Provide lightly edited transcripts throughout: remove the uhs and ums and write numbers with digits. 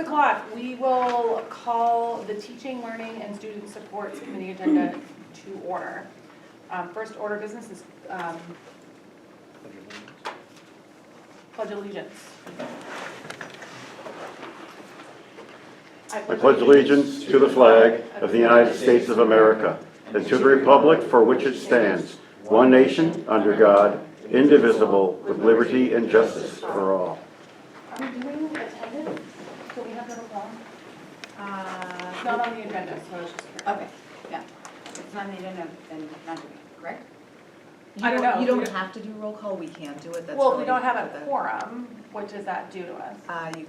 o'clock, we will call the Teaching, Learning, and Student Supports Committee agenda to order. First order of business is Pledge Allegiance. I pledge allegiance to the flag of the United States of America and to the republic for which it stands, one nation, under God, indivisible, with liberty and justice for all. Are we doing attendance? Do we have to have a quorum? It's not on the agenda, so it's just. Okay, yeah. If it's not on the agenda, then not doing it, correct? I don't know. You don't have to do roll call, we can do it, that's Well, if we really don't have up a to quorum, what does that do to us? you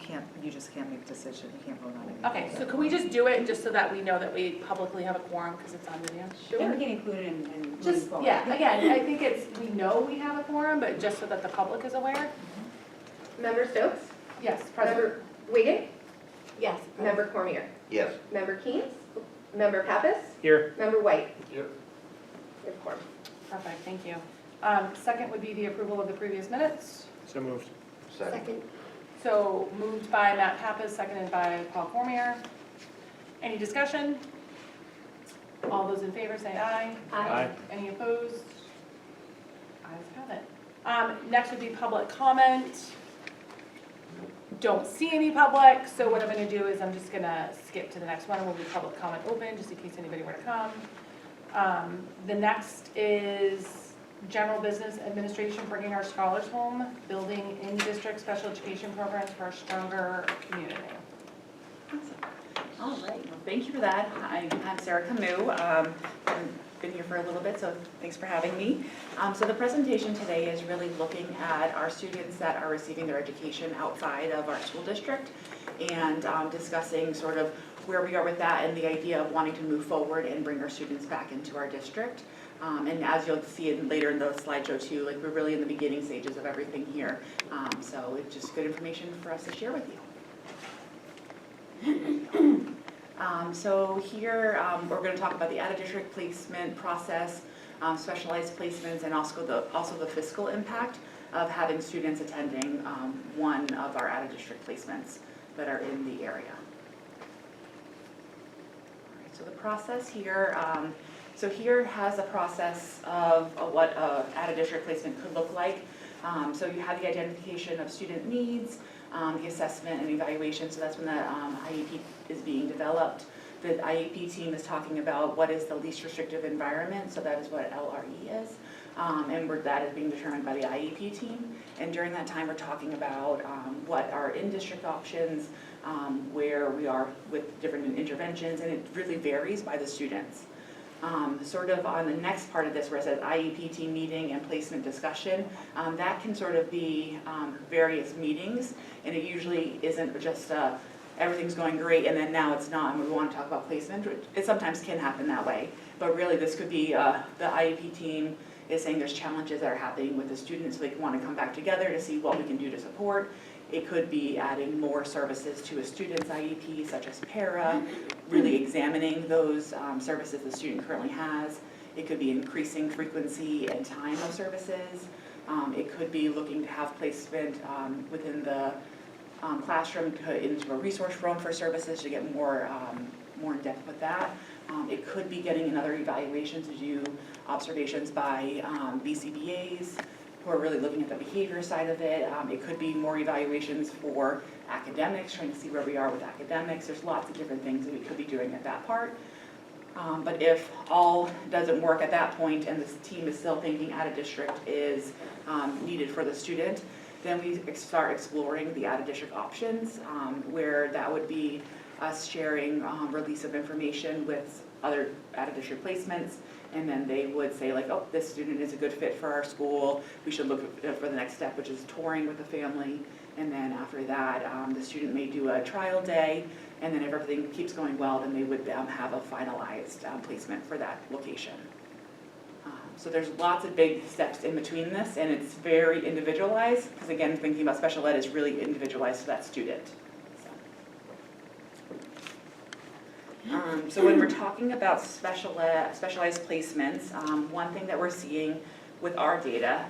just can't make a decision, you can't vote on it. Okay, so can we just do it just so that we know that we publicly have a quorum because it's on video? And we can include it in moving Just, forward. yeah, again, I think it's, we know we have a quorum, but just so that the public is aware. Member Stokes? Yes, President. Member Wiegand? Yes. Member Cormier? Yes. Member Keynes? Member Pappas? Here. Member White? Yep. We have quorum. Perfect, thank you. Second would be the approval of the previous minutes. So moved. Second. So moved by Matt Pappas, seconded by Paul Cormier. Any discussion? All those in favor say aye. Aye. Any opposed? Ayes have it. Next would be public comment. Don't see any public, so what I'm gonna do is I'm just gonna skip to the next one. We'll be public comment open, just in case anybody were to come. The next is general business administration, bringing our scholars home, building in-district special education programs for a stronger community. All right, well, thank you for that. I'm Sarah Camus. I've been here for a little bit, so thanks for having me. So the presentation today is really looking at our students that are receiving their education outside of our school district and discussing sort of where we are with that and the idea of wanting to move forward and bring our students back into our district. And as you'll see later in the slideshow too, like we're really in the beginning stages of everything here. So it's just good information for us to share with you. So here we're going to talk about the out-of-district placement process, specialized placements, and also the fiscal impact of having students attending one of our out-of-district placements that are in the area. All right, so the process here, so here has a process of what an out-of-district placement could look like. So you have the identification of student needs, the assessment and evaluation, so that's when the IEP is being developed. The IEP team is talking about what is the least restrictive environment, so that is what LRE is. And that is being determined by the IEP team. And during that time, we're talking about what are in-district options, where we are with different interventions, and it really varies by the students. Sort of on the next part of this where it says IEP team meeting and placement discussion, that can sort of be various meetings, and it usually isn't just everything's going great and then now it's not and we want to talk about placement. It sometimes can happen that way, but really this could be the IEP team is saying there's challenges that are happening with the students, so they want to come back together to see what we can do to support. It could be adding more services to a student's IEP, such as para, really examining those services the student currently has. It could be increasing frequency and time of services. It could be looking to have placement within the classroom into a resource room for services to get more in depth with that. It could be getting another evaluation to do observations by BCBAs, who are really looking at the behavior side of it. It could be more evaluations for academics, trying to see where we are with academics. There's lots of different things that we could be doing at that part. But if all doesn't work at that point and this team is still thinking out of district is needed for the student, then we start exploring the out of district options, where that would be us sharing release of information with other out of district placements. And then they would say like, oh, this student is a good fit for our school. We should look for the next step, which is touring with the family. And then after that, the student may do a trial day. And then if everything keeps going well, then they would have a finalized placement for that location. So there's lots of big steps in between this, and it's very individualized. Because again, thinking about special ed is really individualized to that student. So when we're talking about specialized placements, one thing that we're seeing with our data,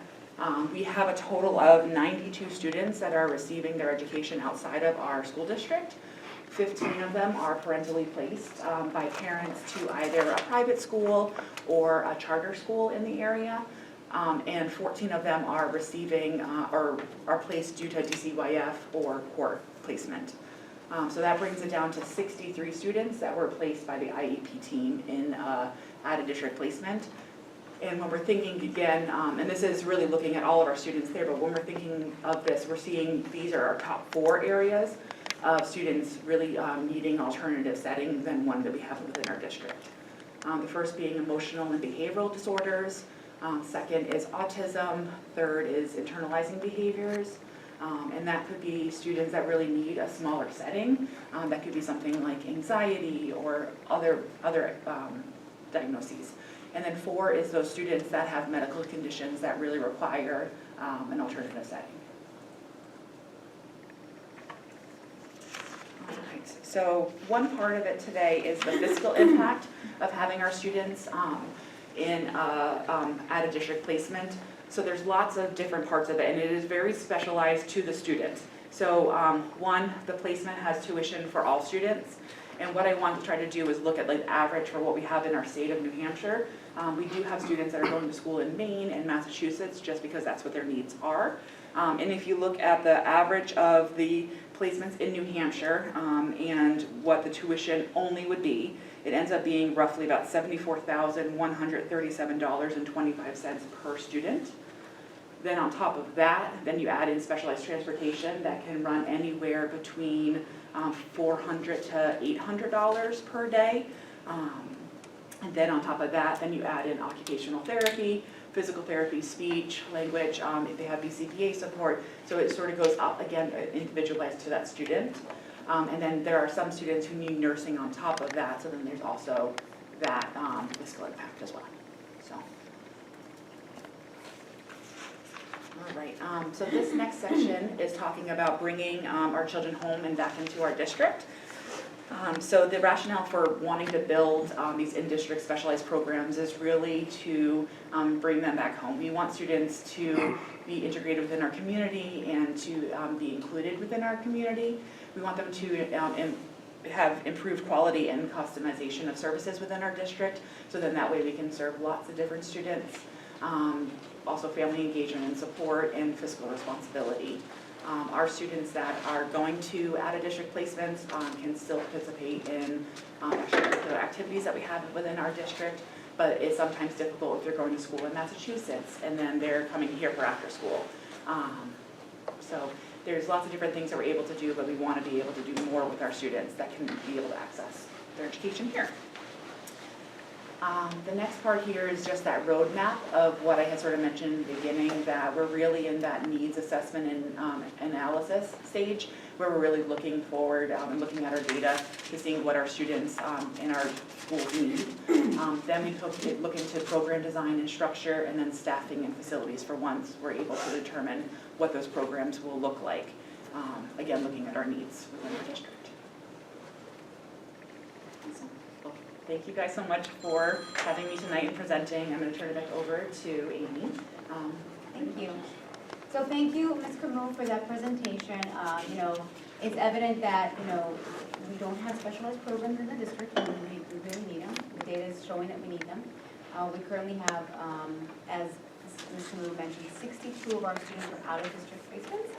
we have a total of 92 students that are receiving their education outside of our school district. 15 of them are parentally placed by parents to either a private school or a charter school in the area. And 14 of them are receiving or are placed due to DCYF or court placement. So that brings it down to 63 students that were placed by the IEP team in out-of-district placement. And when we're thinking again, and this is really looking at all of our students there, but when we're thinking of this, we're seeing these are our top 4 areas of students really needing alternative settings than one that we have within our district. The first being emotional and behavioral disorders. Second is autism. Third is internalizing behaviors. And that could be students that really need a smaller setting. That could be something like anxiety or other diagnoses. And then 4 is those students that have medical conditions that really require an alternative setting. All right, so one part of it today is the fiscal impact of having our students in out-of-district placement. So there's lots of different parts of it, and it is very specialized to the student. So one, the placement has tuition for all students. And what I want to try to do is look at like average for what we have in our state of New Hampshire. We do have students that are going to school in Maine and Massachusetts just because that's what their needs are. And if you look at the average of the placements in New Hampshire and what the tuition only would be, it ends up being roughly about $74,137.25 per student. Then on top of that, then you add in specialized transportation that can run anywhere between $400 to $800 per day. And then on top of that, then you add in occupational therapy, physical therapy, speech, language, if they have BCBA support. So it sort of goes up, again, individualized to that student. And then there are some students who need nursing on top of that, so then there's also that fiscal impact as well. So. All right, so this next section is talking about bringing our children home and back into our district. So the rationale for wanting to build these in-district specialized programs is really to bring them back home. We want students to be integrated within our community and to be included within our community. We want them to have improved quality and customization of services within our district, so then that way we can serve lots of different students. Also family engagement and support and fiscal responsibility. Our students that are going to out-of-district placements can still participate in extracurricular activities that we have within our district, but it's sometimes difficult if they're going to school in Massachusetts and then they're coming here for after school. So there's lots of different things that we're able to do, but we want to be able to do more with our students that can be able to access their education here. The next part here is just that roadmap of what I had sort of mentioned in the beginning, that we're really in that needs assessment and analysis stage, where we're really looking forward and looking at our data to seeing what our students in our schools need. Then we look into program design and structure, and then staffing and facilities for once we're able to determine what those programs will look like. Again, looking at our needs within our district. Thank you guys so much for having me tonight and presenting. I'm going to turn it back over to Amy. Thank you. So thank you, Ms. Camus, for that presentation. It's evident that, we don't have specialized programs in the district, and we really need them. The data is showing that we need them. We currently have, as Ms. Camus mentioned, 62 of our students are out of district placements.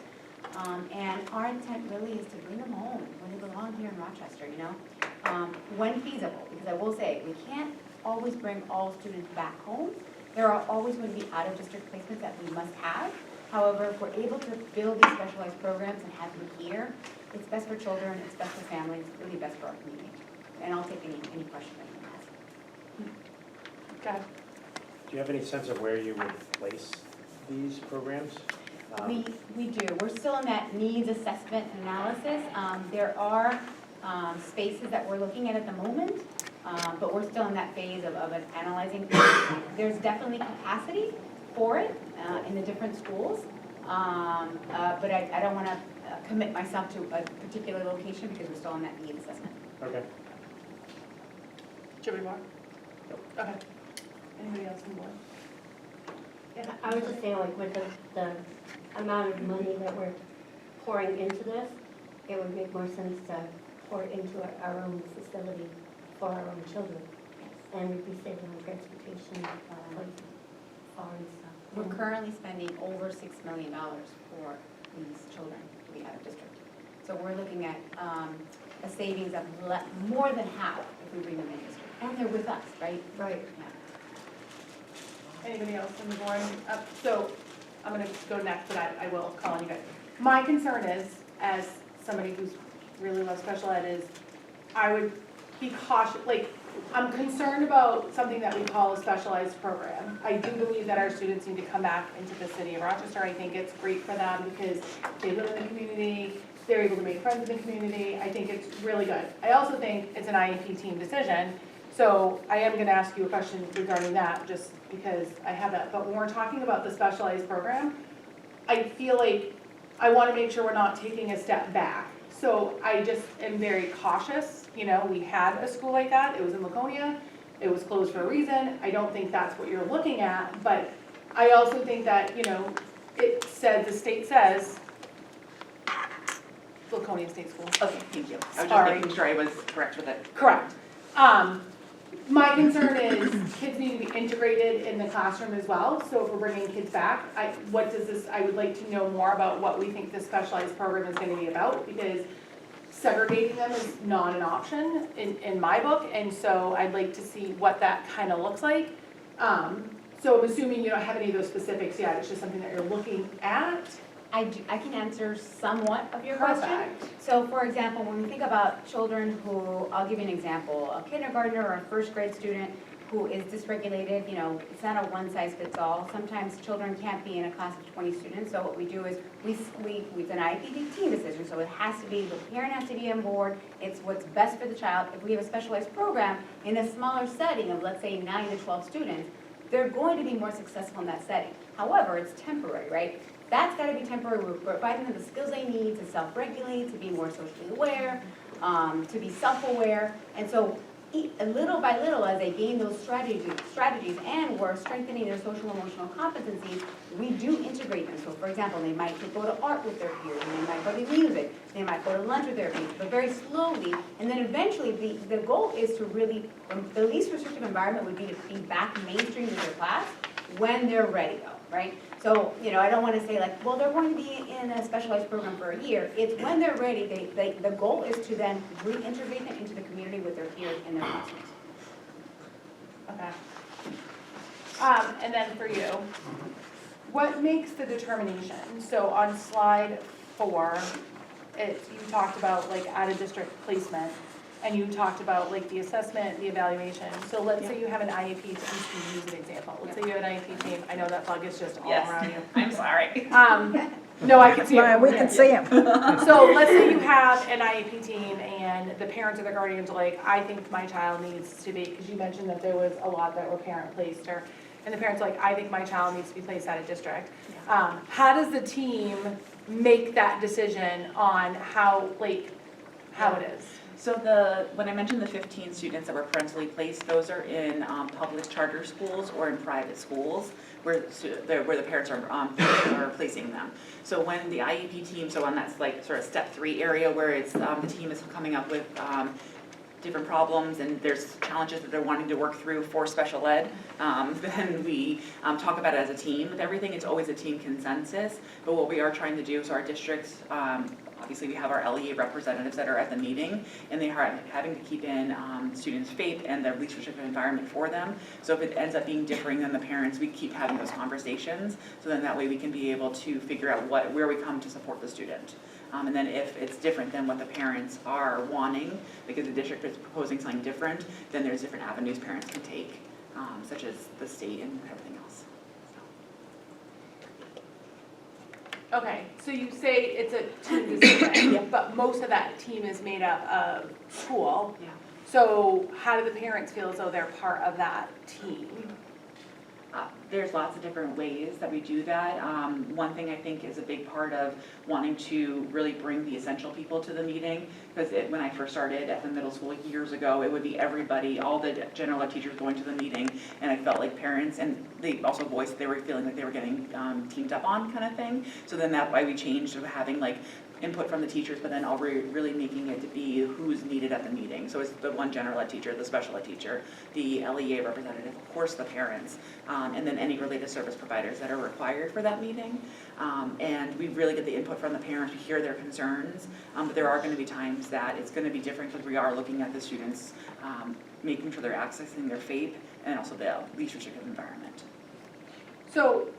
And our intent really is to bring them home when they belong here in Rochester, when feasible, because I will say, we can't always bring all students back home. There are always going to be out-of-district placements that we must have. However, if we're able to build these specialized programs and have them here, it's best for children, it's best for families, it's really best for our community. And I'll take any questions that you have. Go ahead. Do you have any sense of where you would place these programs? We do. We're still in that needs assessment and analysis. There are spaces that we're looking at the moment, but we're still in that phase of analyzing. There's definitely capacity for it in the different schools, but I don't want to commit myself to a particular location because we're still in that needs assessment. Okay. Do you have any more? Okay. Anybody else on board? Yeah, I was just saying, like, with the amount of money that we're pouring into this, it would make more sense to pour into our own facility for our own children. And we'd be saving on transportation, far and stuff. We're currently spending over $6 million for these children to be out of district. So we're looking at a savings of more than half if we bring them in district. And they're with us, right? Right. Yeah. Anybody else on the board? So I'm gonna go next, but I will call on you guys. My concern is, as somebody who's really loves special ed, is I would be cautious, like, I'm concerned about something that we call a specialized program. I do believe that our students need to come back into the city of Rochester. I think it's great for them because they live in the community, they're able to make friends in the community. I think it's really good. I also think it's an IEP team decision. So I am gonna ask you a question regarding that, just because I have that. But when we're talking about the specialized program, I feel like I wanna make sure we're not taking a step back. So I just am very cautious. You know, we had a school like that, it was in Laconia, it was closed for a reason. I don't think that's what you're looking at, but I also think that, you know, it said, the state says, Laconia State School. Okay, thank you. I was Sorry. just making sure I was correct with it. Correct. My concern is kids need to be integrated in the classroom as well, so if we're bringing kids back, I would like to know more about what we think this specialized program is gonna be about, because segregating them is not an option in my book, and so I'd like to see what that kind of looks like. So I'm assuming you don't have any of those specifics yet, it's just something that you're looking at? I can answer somewhat of your question. Perfect. So for example, when we think about children who, I'll give you an example, a kindergartner or a first grade student who is dysregulated, you know, it's not a one size fits all. Sometimes children can't be in a class of 20 students, so what we do is it's an IEP team decision, so it has to be, the parent has to be on board, it's what's best for the child. If we have a specialized program in a smaller setting of, let's say, 9 to 12 students, they're going to be more successful in that setting. However, it's temporary, right? That's gotta be temporary, we're providing them the skills they need to self-regulate, to be more socially aware, to be self-aware. And so, little by little, as they gain those strategies and we're strengthening their social emotional competencies, we do integrate them. So for example, they might go to art with their peers, and they might go to music, they might go to lunch with their peers, but very slowly. And then eventually, the goal is to really, the least restrictive environment would be to be back mainstream with their class when they're ready though, right? So, you know, I don't want to say like, well, they're going to be in a specialized program for a year. It's when they're ready, the goal is to then reintegrate them into the community with their peers in their classrooms. Okay. And then for you, what makes the determination? So on slide 4, you talked about like out-of-district placement, and you talked about like the assessment, the evaluation. So let's say you have an IEP team, to use an example. Let's say you have an IEP team, I know that bug is just all Yes. around you. I'm sorry. No, I can see it. We can see him. So let's say you have an IEP team and the parents or the guardians are like, I think my child needs to be, because you mentioned that there was a lot that were parent placed, and the parents are like, I think my child needs to be placed out of district. How does the team make that decision on how it is? So when I mentioned the 15 students that were parentally placed, those are in public charter schools or in private schools where the parents are placing them. So when the IEP team, so on that's like sort of step 3 area where it's the team is coming up with different problems and there's challenges that they're wanting to work through for special ed, then we talk about it as a team. With everything, it's always a team consensus, but what we are trying to do, so our districts, obviously we have our LEA representatives that are at the meeting, and they are having to keep in students' faith and the least restrictive environment for them. So if it ends up being differing than the parents, we keep having those conversations, so then that way we can be able to figure out where we come to support the student. And then if it's different than what the parents are wanting, because the district is proposing something different, then there's different avenues parents can take, such as the state and everything else. Okay, so you say it's a team decision, but most of that team is made up of school. Yeah. So how do the parents feel as though they're part of that team? There's lots of different ways that we do that. One thing I think is a big part of wanting to really bring the essential people to the meeting, because when I first started at the middle school years ago, it would be everybody, all the general ed teachers going to the meeting, and I felt like parents, and they also voiced they were feeling like they were getting teamed up on kind of thing. So then that's why we changed to having like input from the teachers, but then really making it to be who's needed at the meeting. So it's the one general ed teacher, the special ed teacher, the LEA representative, of course the parents, and then any related service providers that are required for that meeting. And we really get the input from the parents, we hear their concerns, but there are going to be times that it's going to be different because we are looking at the students, making sure they're accessing their FAPE and also the least restrictive environment. So,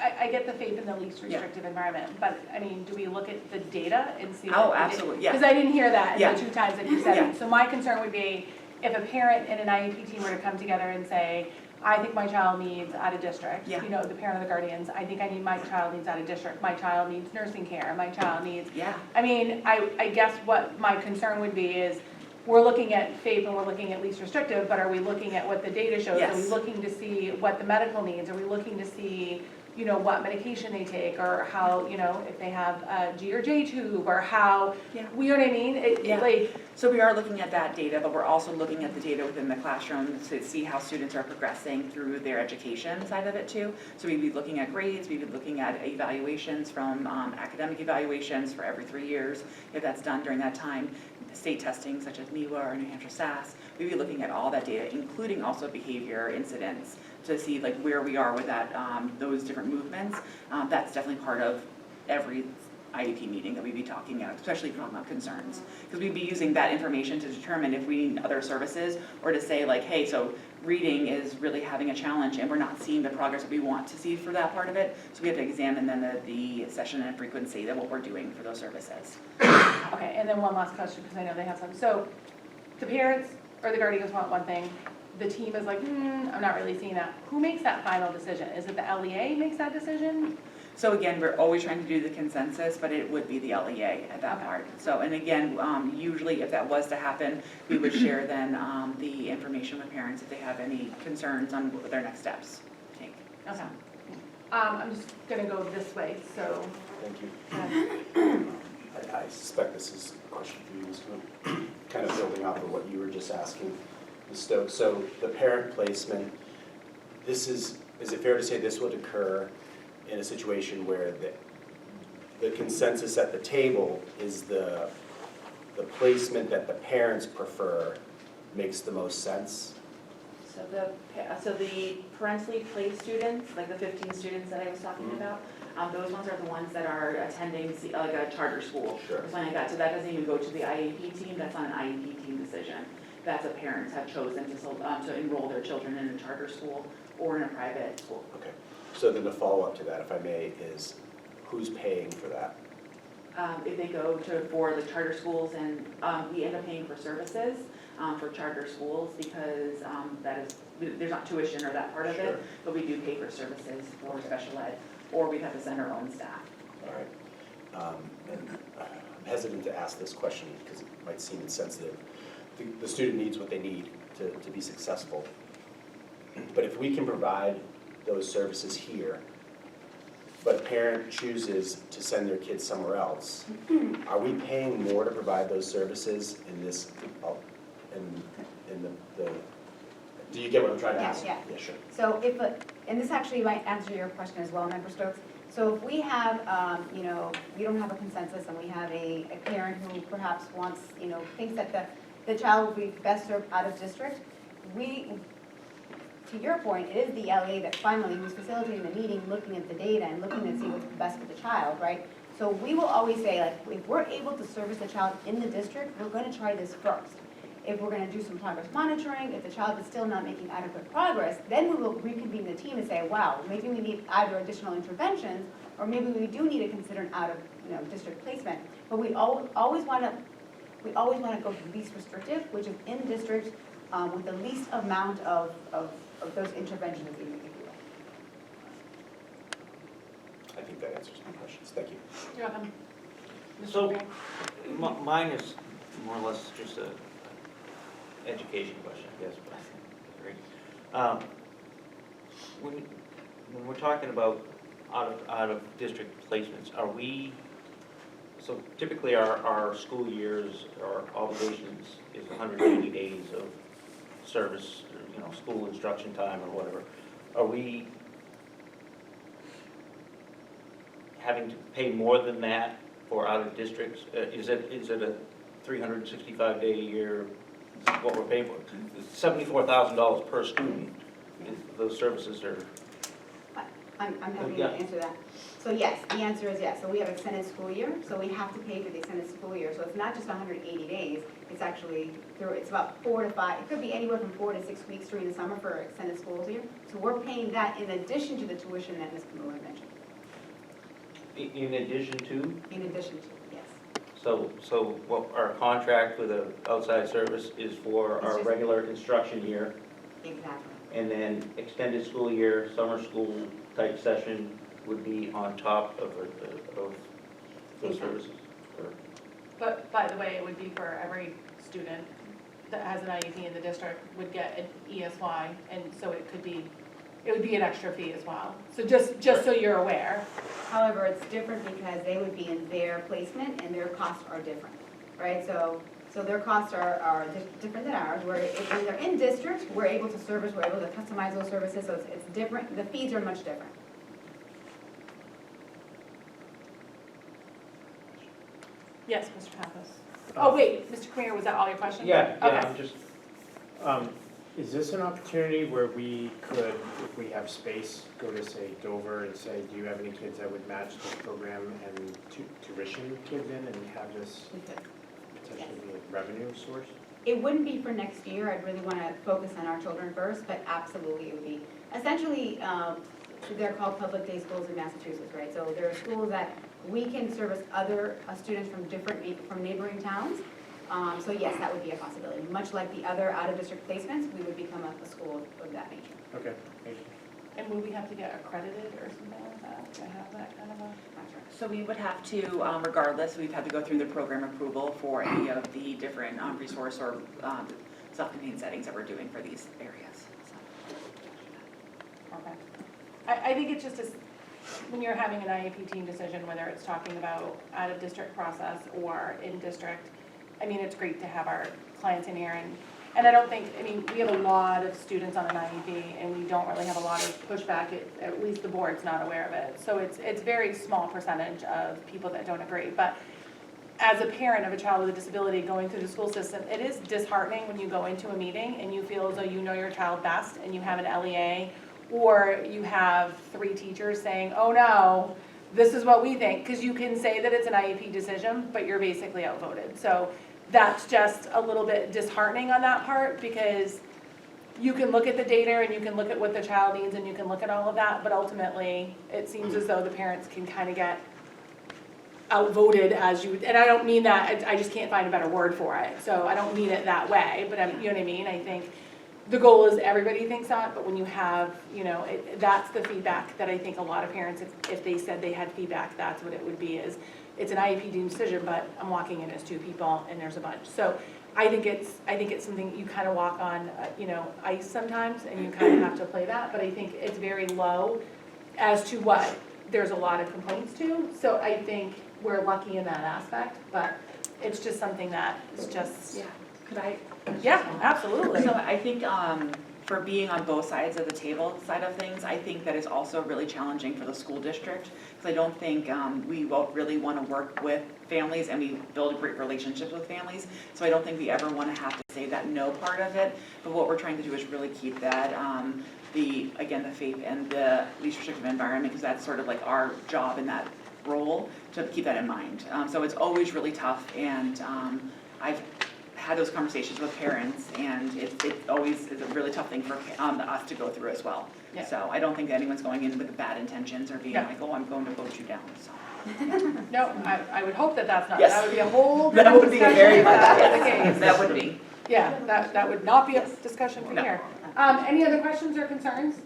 I get the FAPE in the least restrictive environment, but, I mean, do we look at the data and see? Oh, absolutely, yeah. Because I didn't hear that in Yeah. the 2 times that you said Yeah. it. So my concern would be, if a parent and an IEP team were to come together and say, I think my child needs out of district, Yeah. you know, the parent or the guardians, I think my child needs out of district, my child needs nursing care, my child needs, Yeah, I mean, I guess what my concern would be is, we're looking at FAPE and we're looking at least restrictive, but are we looking at what the data shows? Are we Yes. looking to see what the medical needs? Are we looking to see, you know, what medication they take, or how, you know, if they have a G or J tube, or how, Yeah. you know what I mean? Yeah. Like, so we are looking at that data, but we're also looking at the data within the classroom to see how students are progressing through their education side of it too. So we'd be looking at grades, we'd be looking at evaluations from academic evaluations for every 3 years, if that's done during that time. State testing such as MEWA or New Hampshire SAS, we'd be looking at all that data, including also behavior incidents, to see like where we are with that, those different movements. That's definitely part of every IEP meeting that we'd be talking about, especially from concerns. Because we'd be using that information to determine if we need other services, or to say like, hey, so reading is really having a challenge and we're not seeing the progress that we want to see for that part of it. So we have to examine then the session and frequency of what we're doing for those services. okay, and then one last question, because I know they have some. So, the parents or the guardians want one thing, the team is like, I'm not really seeing that. Who makes that final decision? Is it the LEA makes that decision? So again, we're always trying to do the consensus, but it would be the LEA at that Okay. part. So, and again, usually if that was to happen, we would share then the information with parents if they have any concerns on what their next steps take. Okay. I'm just gonna go this way, so. Thank you. I suspect this is a question for you, Ms. Moon, kind of building off of what you were just asking, Ms. Stokes. So the parent placement, is it fair to say this would occur in a situation where the consensus at the table is the placement that the parents prefer makes the most sense? So the parentally placed students, like the 15 students that I was talking about, those ones are the ones that are attending like a charter school. Sure. Or something like that. So that doesn't even go to the IEP team, that's not an IEP team decision. That's a parents have chosen to enroll their children in a charter school or in a private school. Okay. So then the follow-up to that, if I may, is who's paying for that? If they go for the charter schools, and we end up paying for services for charter schools because there's not tuition or that part of Sure. it, but we do pay for services for special ed, or we have to send our own staff. All right. And I'm hesitant to ask this question because it might seem insensitive. The student needs what they need to be successful. But if we can provide those services here, but a parent chooses to send their kids somewhere else, are we paying more to provide those services in this, in the, do you get what I'm trying to ask? Yeah. Yeah, sure. So and this actually might answer your question as well, Member Stokes. So if we have, we don't have a consensus and we have a parent who perhaps wants, thinks that the child will be best served out of district, to your point, it is the LA that finally, who's facilitating the meeting, looking at the data and looking to see what's best for the child, right? So we will always say, like, if we're able to service the child in the district, we're gonna try this first. If we're gonna do some progress monitoring, if the child is still not making adequate progress, then we will reconvene the team and say, wow, maybe we need either additional interventions, or maybe we do need to consider an out of, district placement. But we always wanna go to least restrictive, which is in district, with the least amount of those interventions that we make. I think that answers my questions. Thank you. You're welcome. Mr. So, Green? mine is more or less just a education question, I guess, but great. When we're talking about out of district placements, are we, so typically our school years, our obligations is 180 days of service, school instruction time or whatever. Are we having to pay more than that for out of districts? Is it a 365-day a year, what we're paying for? $74,000 per student, those services are, I'm happy to Yeah. answer that. So yes, the answer is yes. So we have extended school year, so we have to pay for the extended school year. So it's not just 180 days, it's actually, it's about 4 to 5, it could be anywhere from 4 to 6 weeks during the summer for extended school year. So we're paying that in addition to the tuition that Ms. Kamula mentioned, in addition to? in addition to, yes. So what our contract with an outside service is for It's our just- regular instruction year, Exactly. and then extended school year, summer school type session would be on top of those services. But by the way, it would be for every student that has an IEP in the district would get an ESY, and so it would be an extra fee as well. So just so you're aware. However, it's different because they would be in their placement and their costs are different, right? So their costs are different than ours. When they're in district, we're able to service, we're able to customize those services, so it's different. The fees are much different. Yes, Mr. Pappas. Oh, wait, Mr. Camino, was that all your questions? Yeah, Okay. I'm just, is this an opportunity where we could, if we have space, go to, say, Dover and say, do you have any kids that would match this program and tuition kids in and have this We could. potentially be a revenue source? It wouldn't be for next year. I'd really want to focus on our children first, but absolutely it would be. Essentially, they're called public day schools in Massachusetts, right? So there are schools that we can service other students from neighboring towns. So yes, that would be a possibility. Much like the other out-of-district placements, we would become a school of that nature. Okay, thank you. And will we have to get accredited or something like that? Do I have that kind of a? Not sure. So we would have to, regardless, we've had to go through the program approval for any of the different resource or self-contained settings that we're doing for these areas. So. Perfect. I think it's just when you're having an IEP team decision, whether it's talking about out-of-district process or in-district, I mean, it's great to have our clients in here, and I don't think, I mean, we have a lot of students on an IEP, and we don't really have a lot of pushback, at least the board's not aware of it. So it's very small percentage of people that don't agree, but as a parent of a child with a disability going through the school system, it is disheartening when you go into a meeting and you feel as though you know your child best, and you have an LEA, or you have 3 teachers saying, oh no, this is what we think, because you can say that it's an IEP decision, but you're basically outvoted. So that's just a little bit disheartening on that part, because you can look at the data and you can look at what the child needs and you can look at all of that, but ultimately, it seems as though the parents can kind of get outvoted as you, and I don't mean that, I just can't find a better word for it, so I don't mean it that way, but you know what I mean? I think the goal is everybody thinks that, but when you have, that's the feedback that I think a lot of parents, if they said they had feedback, that's what it would be, is it's an IEP decision, but I'm walking in as 2 people and there's a bunch. So I think it's something you kind of walk on, ice sometimes, and you kind of have to play that, but I think it's very low as to what there's a lot of complaints to. So I think we're lucky in that aspect, but it's just something that is just. Yeah, could I? Yeah, absolutely. So I think for being on both sides of the table side of things, I think that is also really challenging for the school district, because I don't think we really want to work with families and we build great relationships with families. So I don't think we ever want to have to say that no part of it. But what we're trying to do is really keep that, the faith and the least restrictive environment, because that's sort of like our job in that role, to keep that in mind. So it's always really tough, and I've had those conversations with parents, and it always is a really tough thing for us to go through as well. Yeah. So I don't think anyone's going in with bad intentions or being No. like, oh, I'm going to vote you down, so. No, I would hope that that's not, Yes. that would be a whole That different would be a discussion very if much, that was the yes, case. that would be. Yeah, that would not be a discussion for No. here. Any other questions or concerns?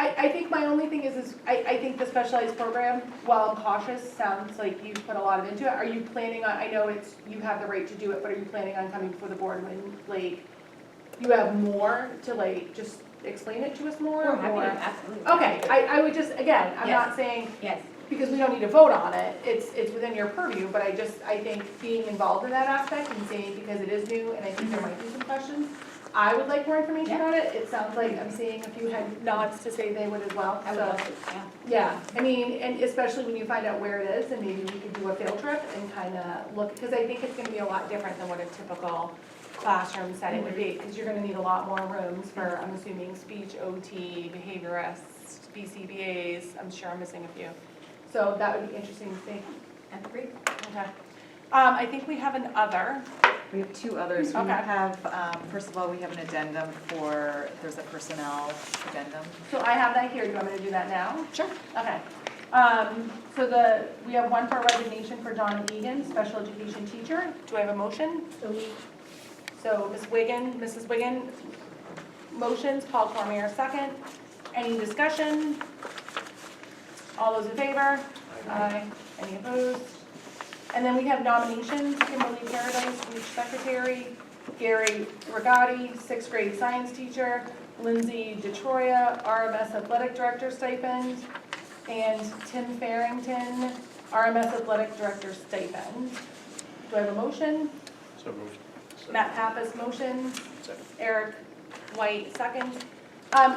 I think my only thing is I think the specialized program, while I'm cautious, sounds like you've put a lot into it. Are you planning on, I know you have the right to do it, but are you planning on coming before the board when, you have more to, just explain it to us more? We're happy or- to, absolutely. Okay, I would just, again, I'm Yes. not saying, Yes, because we don't need to vote on it, it's within your purview, but I think being involved in that aspect and seeing, because it is new, and I think there might be some questions, I would like more information Yeah. on it. It sounds like I'm seeing a few head nods to say they would as well, I would so. love to, yeah. Yeah, I mean, and especially when you find out where it is, and maybe we could do a field trip and kind of look, because I think it's gonna be a lot different than what a typical classroom setting would be, because you're gonna need a lot more rooms for, I'm assuming, speech, OT, behaviorists, BCBAs, I'm sure I'm missing a few. So that would be interesting to see. Agreed. Okay. I think we have an other. We have two others. We Okay. have, first of all, we have an addendum for, there's a personnel addendum. So I have that here. Do you want me to do that now? Sure. Okay. We have one for resignation for Dawn Egan, special education teacher. Do I have a motion? So Mrs. Wigan, motions, Paul Cormier, second. Any discussion? All those in favor? Aye. Any opposed? And then we have nominations, Kimberly Paradise, speech secretary, Gary Rigotti, sixth grade science teacher, Lindsay DeTroya, RMS athletic director stipend, and Tim Farrington, RMS athletic director stipend. Do I have a motion? So moved. Matt Pappas, motion. Second. Eric White, second.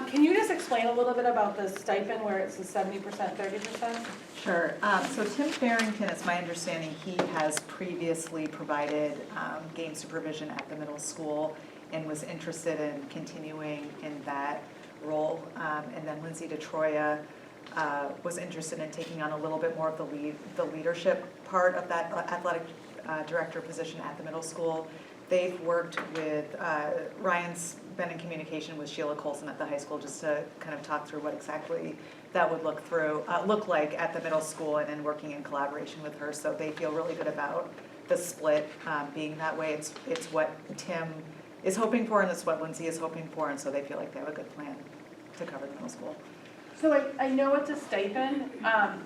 Can you just explain a little bit about the stipend where it's the 70%, 30%? Sure. So Tim Farrington, it's my understanding, he has previously provided game supervision at the middle school and was interested in continuing in that role. And then Lindsay DeTroya was interested in taking on a little bit more of the leadership part of that athletic director position at the middle school. They've worked with, Ryan's been in communication with Sheila Colson at the high school just to kind of talk through what exactly that would look like at the middle school and then working in collaboration with her. So they feel really good about the split being that way. It's what Tim is hoping for and it's what Lindsay is hoping for, and so they feel like they have a good plan to cover the middle school. So I know it's a stipend.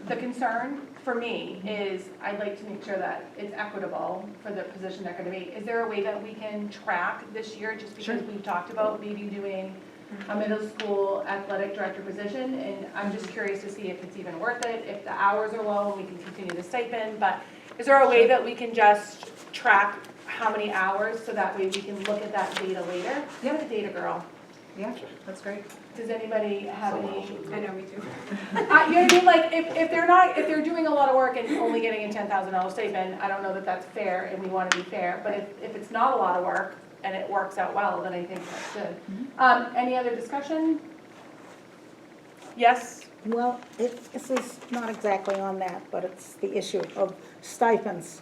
The concern for me is I'd like to make sure that it's equitable for the position they're gonna be. Is there a way that we can track this year, just because we've talked about maybe doing a middle school athletic director position? And I'm just curious to see if it's even worth it, if the hours are low and we can continue the stipend. But is there a way that we can just track how many hours so that way we can look at that data later? You're the data girl. Yeah, that's great. Does anybody have any? I know, me too. You know what I mean, like, if they're doing a lot of work and only getting a $10,000 stipend, I don't know that that's fair, and we want to be fair, but if it's not a lot of work, and it works out well, then I think that's good. Any other discussion? Yes? Well, this is not exactly on that, but it's the issue of stipends.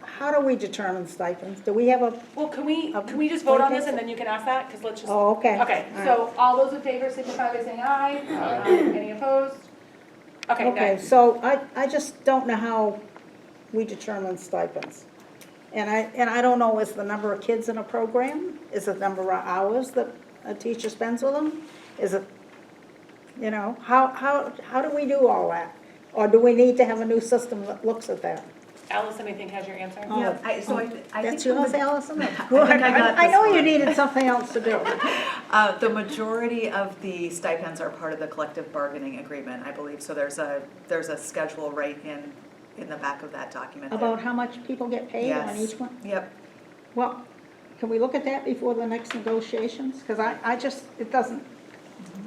How do we determine stipends? Do we have a, Well, can we just vote on this, and then you can ask that, because let's just. oh, okay. Okay, so all those in favor signify by saying aye. Any opposed? Okay, Okay, next. so I just don't know how we determine stipends. And I don't know, is the number of kids in a program? Is it the number of hours that a teacher spends with them? Is it, you know, how do we do all that? Or do we need to have a new system that looks at that? Allison, I think, has your answer. Oh, Yeah, I think That's the yours, ma- Allison? I think I got I this know you one. needed something else to do. The majority of the stipends are part of the collective bargaining agreement, I believe. So there's a schedule right in the back of that document there. About how much people get paid on Yes. each one? Yep. Well, can we look at that before the next negotiations? Because I just, it doesn't,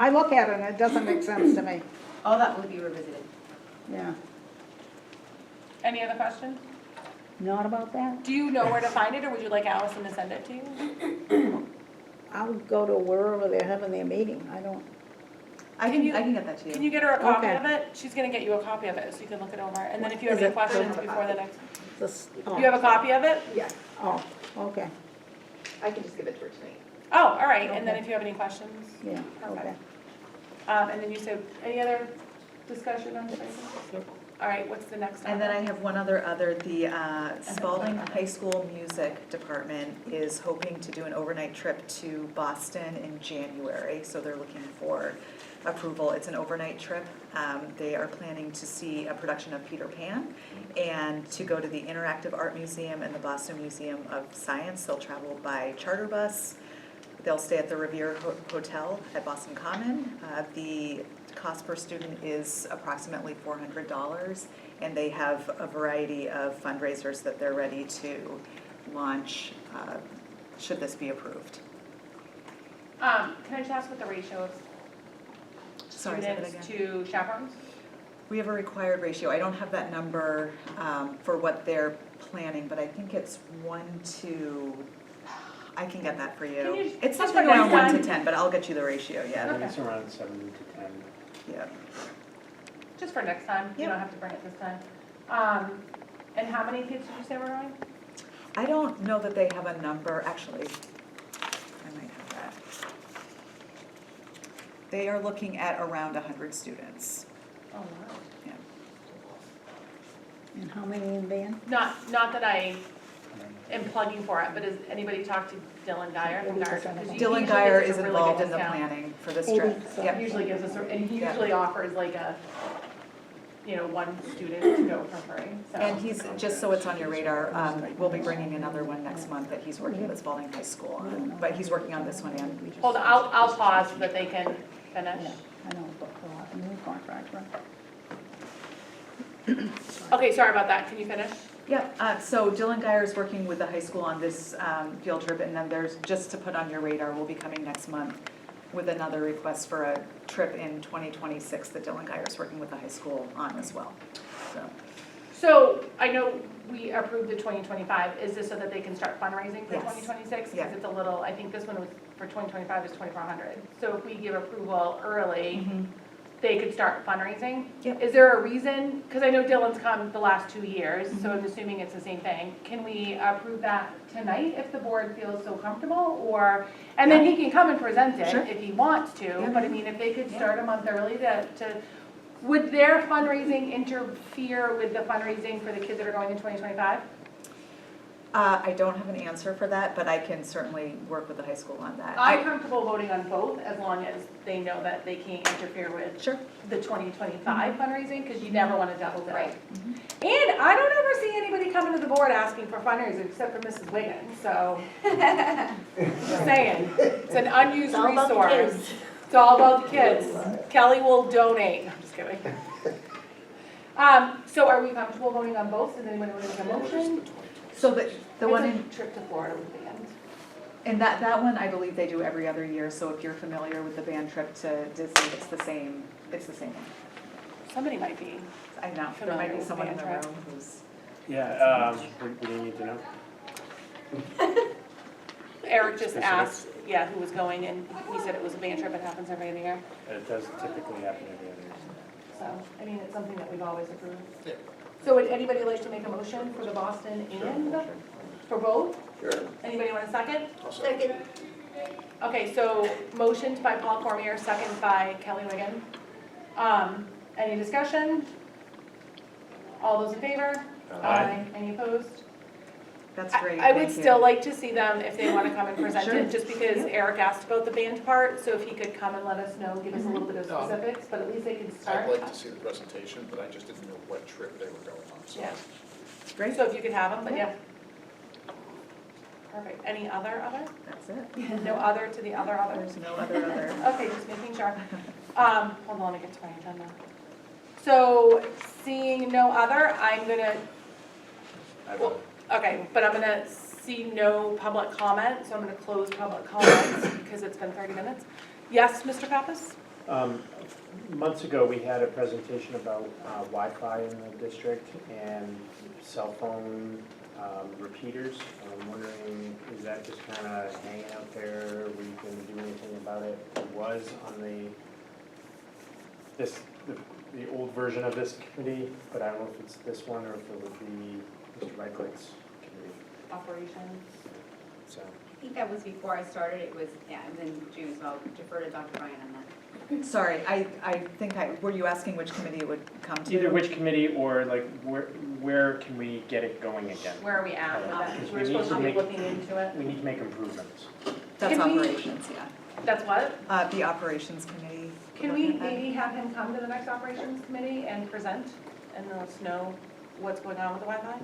I look at it and it doesn't make sense to me. All that will be revisited. Yeah, Any other questions? not about that? Do you know where to find it, or would you like Allison to send it to you? I'll go to wherever they're having their meeting. I don't, I Can can you- get that to you. Can you get her a copy Okay. of it? She's gonna get you a copy of it, so you can look it over, and then if you have Is any it- questions before the next. this, You have a copy of it? Yeah, oh, okay, I can just give it to her tonight. Oh, all right, and then Okay. if you have any questions. yeah, okay. Perfect. And then you said, any other discussion on this? All right, what's the next? And then I topic? have one other, the Spalding High School Music Department is hoping to do an overnight trip to Boston in January, so they're looking for approval. It's an overnight trip. They are planning to see a production of Peter Pan and to go to the Interactive Art Museum and the Boston Museum of Science. They'll travel by charter bus. They'll stay at the Revere Hotel at Boston Common. The cost per student is approximately $400, and they have a variety of fundraisers that they're ready to launch should this be approved. Can I just ask what the ratio of Sorry, say that students again. to chaperones? We have a required ratio. I don't have that number for what they're planning, but I think it's 1 to, I can get that for Can you. you It's just something for next around 1 to time? 10, but I'll get you the ratio, I yeah. think it's around 7 to 10. Yeah. Just for next time, you Yep. don't have to bring it this time. And how many kids did you say were going? I don't know that they have a number, actually. I might have that. They are looking at around 100 students. Oh, wow. Yeah. And how many in band? Not that I am plugging for it, but has anybody talked to Dylan Geyer from Geyer? 'Cause he Dylan usually Geyer gives is us a really involved good in the discount. planning for this 80, trip. so- Yep. Usually gives us, and he Yeah. usually offers like a, one student to go for free, so. And he's, just so it's on your radar, we'll be bringing another one next month that he's working with Spalding High School on. But he's working on this one and, Hold on, I'll pause so that they can finish. Yeah, I know, but a new contract, right? Okay, sorry about that, can you finish? yeah, so Dylan Geyer is working with the high school on this field trip. And then there's, just to put on your radar, we'll be coming next month with another request for a trip in 2026 that Dylan Geyer is working with the high school on as well. So, So I know we approved the 2025, is this so that they can start fundraising for Yes. 2026? Yeah. Because it's a little, I think this one was, for 2025 is 2,400. So if we give approval early, they could start fundraising? Yep. Is there a reason, because I know Dylan's come the last 2 years, so I'm assuming it's the same thing. Can we approve that tonight if the board feels so comfortable, or, and then he can come and present Sure. it if he wants to, Yeah. but I mean, if they could start a month early to, would their fundraising interfere with the fundraising for the kids that are going in 2025? I don't have an answer for that, but I can certainly work with the high school on that. I'm comfortable voting on both as long as they know that they can't interfere with Sure. the 2025 fundraising, because you never want to double dip. Right. And I don't ever see anybody coming to the board asking for fundraising except for Mrs. Wiggins, so. Just saying, it's an unused It's all about the resource. kids. It's all about the kids. Kelly will donate. I'm just kidding. So are we comfortable voting on both? Does anybody want to make a motion? So the one in, It's a trip to Florida with the band. and that one, I believe they do every other year, so if you're familiar with the band trip to Disney, it's the same one. Somebody might be. I know, there Familiar might be with someone in the band room who's, Yeah, what do you need to know? Eric just Specifics? asked, who was going, and we said it was a band trip, it happens every other year. It does typically happen every other year. So, I mean, it's something that we've always approved. So would anybody like to make a motion for the Boston and for both? Sure. Anybody want a second? Second. Okay, so motioned by Paul Cormier, second by Kelly Wiggin. Any discussion? All those in favor? Aye. Any opposed? that's I- great, I would thank you. still like to see them if they want to come and present Sure. it, just because Eric asked about the band part, so if he could come and let us know, give us a little bit of specifics, but at least they can start. I'd like to see the presentation, but I just didn't know what trip they were going on, so. Yeah, Great, so if you could have them, but yeah. Perfect. Any other? that's it. No other to the other? There's no other. Okay, just making sure. Hold on, let me get to my agenda. So, seeing no other, I'm gonna, okay, but I'm gonna see no public comment, so I'm gonna close public comments because it's been 30 minutes. Yes, Mr. Pappas? Months ago, we had a presentation about Wi-Fi in the district and cell phone repeaters. I'm wondering, is that just kind of hanging out there? We can do anything about it? It was on the old version of this committee, but I don't know if it's this one or if it would be Mr. Reichlick's committee. Operations. So, I think that was before I started, it was in June, so I'll defer to Dr. Bryan on that. Sorry, I think were you asking which committee it would come to? either which committee or like where can we get it going again? Where are we at with that? Because We're we need supposed to to be make- looking into it. We need to make improvements. That's Can we- operations, yeah. That's what? The operations committee. Can we maybe have him come to the next operations committee and present and let us know what's going on with the Wi-Fi?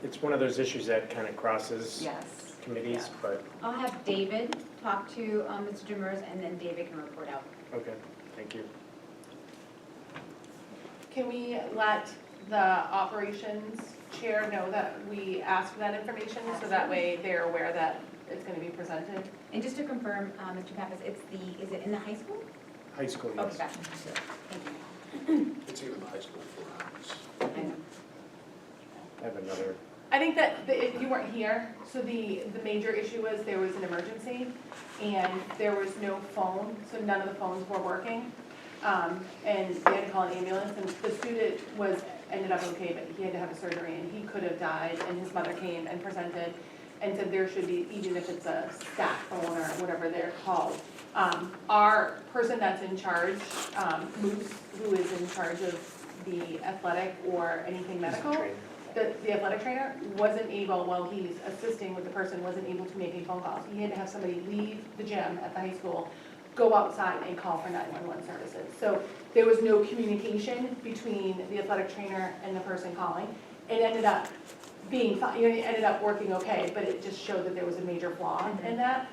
It's one of those issues that kind of crosses Yes. committees, but, I'll have David talk to Mr. Demers, and then David can report out. okay, thank you. Can we let the operations chair know that we asked for that information, so that way they're aware that it's gonna be presented. And just to confirm, Mr. Pappas, is it in the high school? High school, Okay, yes. gotcha. Thank you. It's even the high school for I know. I have another, I think that if you weren't here, so the major issue was there was an emergency and there was no phone, so none of the phones were working. And they had to call an ambulance and the student ended up okay, but he had to have a surgery and he could have died and his mother came and presented and said there should be, even if it's a stat phone or whatever they're called. Our person that's in charge, Moose, who is in charge of the athletic or anything he's a medical, trainer. the athletic trainer wasn't able, while he's assisting with the person, wasn't able to make any phone calls. He had to have somebody leave the gym at the high school, go outside and call for 911 services. So there was no communication between the athletic trainer and the person calling. It ended up being fine, it ended up working okay, but it just showed that there was a major flaw in that.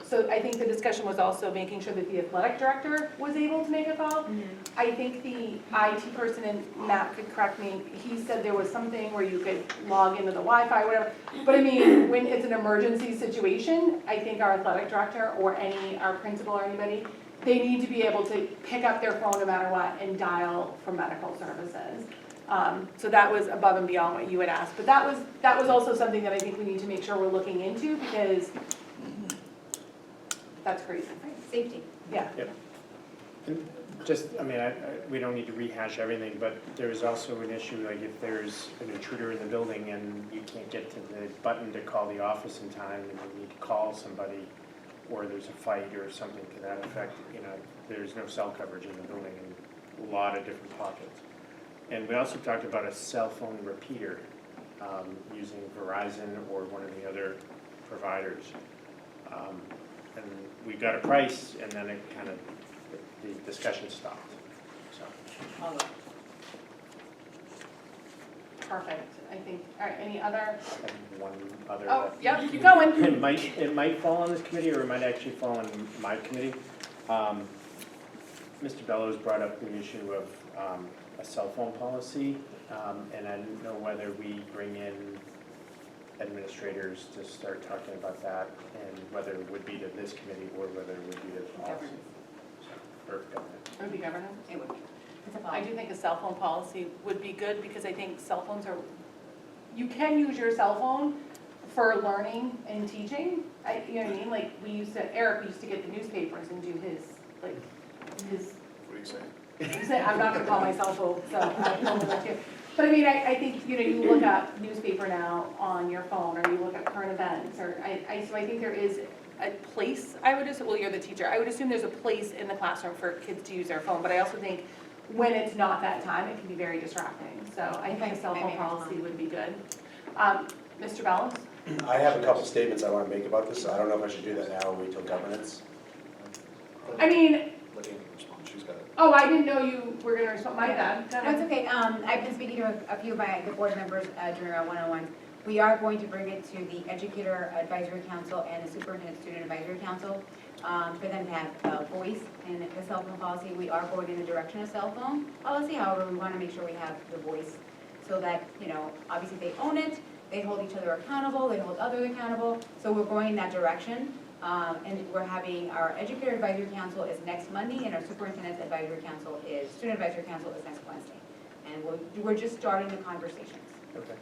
So I think the discussion was also making sure that the athletic director was able to make a call. I think the IT person, and Matt could correct me, he said there was something where you could log into the Wi-Fi, whatever. But I mean, when it's an emergency situation, I think our athletic director or our principal or anybody, they need to be able to pick up their phone no matter what and dial for medical services. So that was above and beyond what you had asked. But that was also something that I think we need to make sure we're looking into because that's crazy. Safety. Yeah. And just, I mean, we don't need to rehash everything, but there's also an issue, like if there's an intruder in the building and you can't get to the button to call the office in time and you need to call somebody, or there's a fight or something to that effect, you know, there's no cell coverage in the building in a lot of different pockets. And we also talked about a cell phone repeater, using Verizon or one of the other providers. And we got a price, and then it kind of, the discussion stopped, so. Perfect, I think. All right, any other? I have one other. Oh, yep, keep going. It might fall on this committee, or it might actually fall on my committee. Mr. Bellows brought up the issue of a cell phone policy, and I didn't know whether we bring in administrators to start talking about that, and whether it would be to this committee or whether it would be to the policy. Or government. It would be governance. It would be. It's a I policy. do think a cell phone policy would be good because I think cell phones are, you can use your cell phone for learning and teaching. You know what I mean? Like Eric used to get the newspapers and do his. What are you saying? He said, I'm not gonna call my cell phone, so I don't know you. But I mean, I think, you know, you look up newspaper now on your phone, or you look at current events, or so I think there is a place, I would assume, well, you're the teacher, I would assume there's a place in the classroom for kids to use their phone, but I also think when it's not that time, it can be very distracting. So I think a cell phone policy would be good. Mr. Bellows? I have a couple statements I want to make about this, so I don't know if I should do that now or wait till governance. I mean, Let Amy respond, she's got it. oh, I didn't know you were gonna respond, my bad. Go No, it's ahead. okay. I've been speaking to a few of the board members during our one-on-ones. We are going to bring it to the Educator Advisory Council and the Superintendent Student Advisory Council for them to have a voice in the cell phone policy. We are going in the direction of cell phone policy, however, we want to make sure we have the voice so that, you know, obviously they own it, they hold each other accountable, they hold others accountable. So we're going in that direction. And we're having our Educator Advisory Council is next Monday, and our Superintendent's Advisory Council Student Advisory Council is next Wednesday. And we're just starting the conversations. Okay.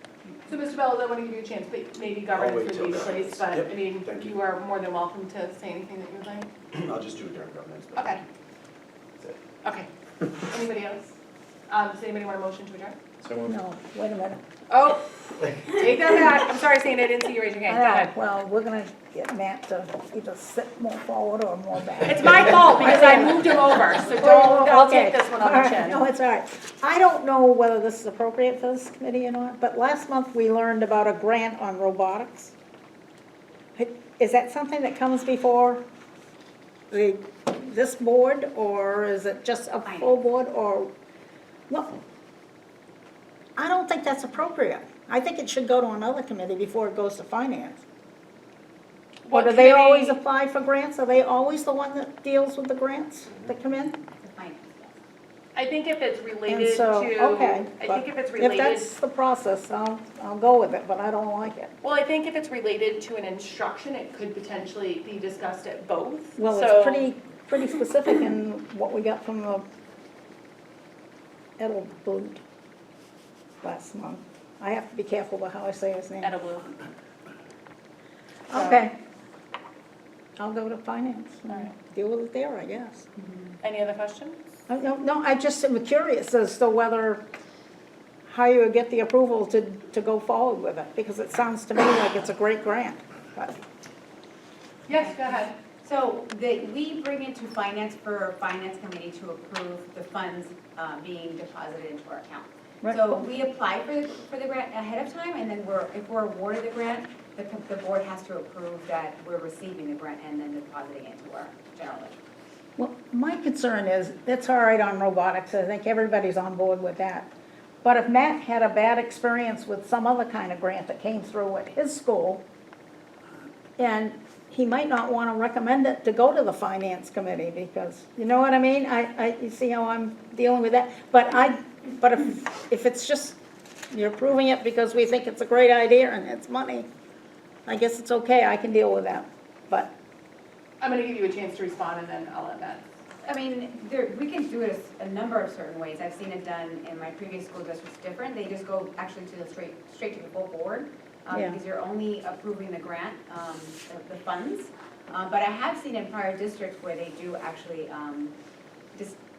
So, Mr. Bellows, I want to give you a chance, but maybe governance wait would till be the place, governance. but Yep, I mean, thank you. you are more than welcome to say anything that you would like. I'll just do it during governance. but Okay, that's it. okay. Anybody else? Does anybody want a motion to adjourn? So moved. No, wait a minute. Oh, take that back. I'm sorry, Sandy, I didn't see you raise your hand. Go ahead. Well, we're gonna get Matt to either sit more forward or more back. It's my fault because I moved him over, so don't, I'll take Okay. this one on All the right. chin. No, it's all right. I don't know whether this is appropriate for this committee or not, but last month we learned about a grant on robotics. Is that something that comes before this board, or is it just a full board, or, well, I don't think that's appropriate. I think it should go to another committee before it goes to finance. Or What do they committee- always apply for grants? Are they always the one that deals with the grants that come in? The finance, yes. I think if it's And related so, to, okay, I but think if it's if related, that's the process, I'll go with it, but I don't like it. well, I think if it's related to an instruction, it could potentially be discussed at both. Well, So- it's pretty specific in what we got from the Edelblut last month. I have to be careful about how I say his name. Edelblue. Okay. I'll go to finance, All right. deal with it there, I guess. Any other questions? No, I just am curious as to whether, how you would get the approval to go forward with it, because it sounds to me like it's a great grant, but. Yes, go ahead. So we bring it to finance for finance committee to approve the funds being deposited into our account. Right. So we apply for the grant ahead of time, and then if we're awarded the grant, the board has to approve that we're receiving the grant and then depositing it into our general ledger. Well, my concern is, it's all right on robotics, I think everybody's on board with that. But if Matt had a bad experience with some other kind of grant that came through at his school, and he might not want to recommend it to go to the finance committee, because, you know what I mean? You see how I'm dealing with that? But if it's just, you're approving it because we think it's a great idea and it's money, I guess it's okay, I can deal with that, but. I'm gonna give you a chance to respond and then I'll let Matt. I mean, we can do it a number of certain ways. I've seen it done in my previous school districts different. They just go actually to the straight to the full board. Yeah. Because you're only approving the grant, the funds. But I have seen in prior districts where they do actually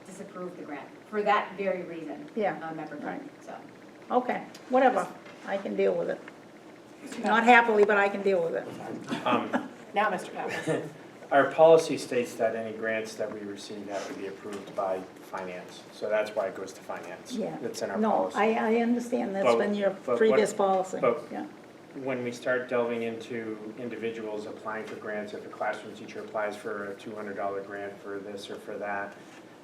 disapprove the grant for that very reason. Yeah, Member right. so. Okay, whatever, I can deal with it. Not happily, but I can deal with it. Now, Mr. Pappas. Our policy states that any grants that we receive have to be approved by finance, so that's why it goes to finance. Yeah. It's in our No, policy. I understand that's been your But previous what- policy, but- yeah. When we start delving into individuals applying for grants, if a classroom teacher applies for a $200 grant for this or for that,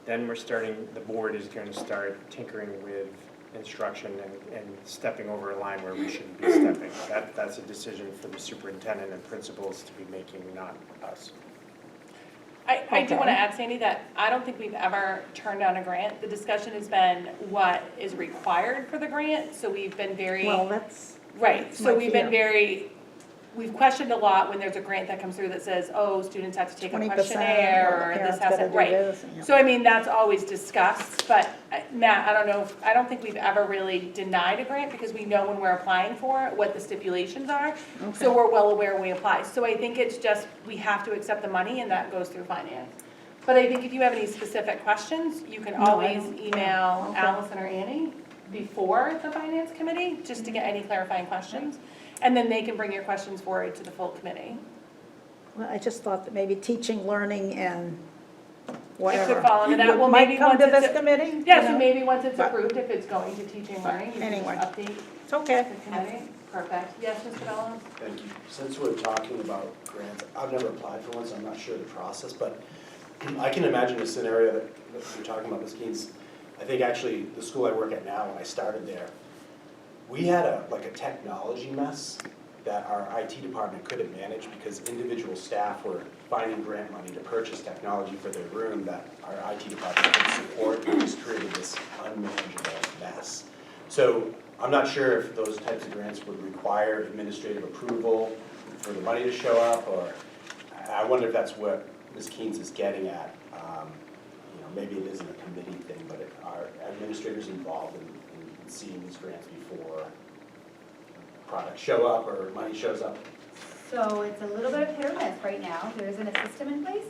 then the board is going to start tinkering with instruction and stepping over a line where we shouldn't be stepping. That's a decision for the superintendent and principals to be making, not us. I do Okay. want to add, Sandy, that I don't think we've ever turned down a grant. The discussion has been what is required for the grant, so we've been very, Well, that's, right, so my we've been fear. we've questioned a lot when there's a grant that comes through that says, oh, students have to take a 20%, questionnaire, or the or this parents has to, gotta do right. this, and, yeah. So I mean, that's always discussed, but Matt, I don't think we've ever really denied a grant because we know when we're applying for it, what the stipulations are. So Okay. we're well aware when we apply. So I think it's just, we have to accept the money and that goes through finance. But I think if you have any specific questions, you can No, I always don't. email Okay. Allison or Annie before the finance committee, just to get any clarifying questions. And then they can bring your questions forward to the full committee. Well, I just thought that maybe teaching, learning, and It whatever. could fall into that. Well, maybe Might come once to this it's, committee? yeah, you so know? maybe once it's But- approved, if it's going to teaching, learning, you can Anyway. just update It's okay. the committee. Perfect. Yes, Mr. Bello? Thank you. Since we're talking about grants, I've never applied for one, so I'm not sure the process, but I can imagine a scenario that you're talking about, Ms. Keynes. I think actually the school I work at now, when I started there, we had a technology mess that our IT department couldn't manage because individual staff were finding grant money to purchase technology for their room that our IT department couldn't support. It just created this unmanageable mess. So I'm not sure if those types of grants would require administrative approval for the money to show up, or I wonder if that's what Ms. Keynes is getting at. Maybe it isn't a committee thing, but are administrators involved in seeing these grants before products show up or money shows up? So it's a little bit of hit or miss right now. There isn't a system in place.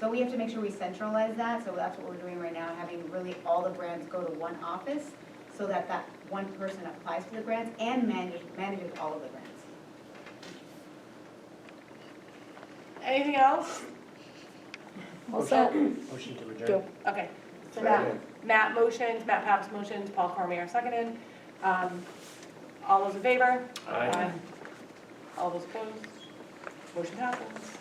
So we have to make sure we centralize that. So that's what we're doing right now, having really all the grants go to one office so that that one person applies for the grants and manages all of the grants. Anything else? What's that? Motion to adjourn. Joe. Okay. So Matt motioned, Matt Pappas motioned, Paul Cormier seconded. All those in favor? Aye. All those opposed? Motion passes.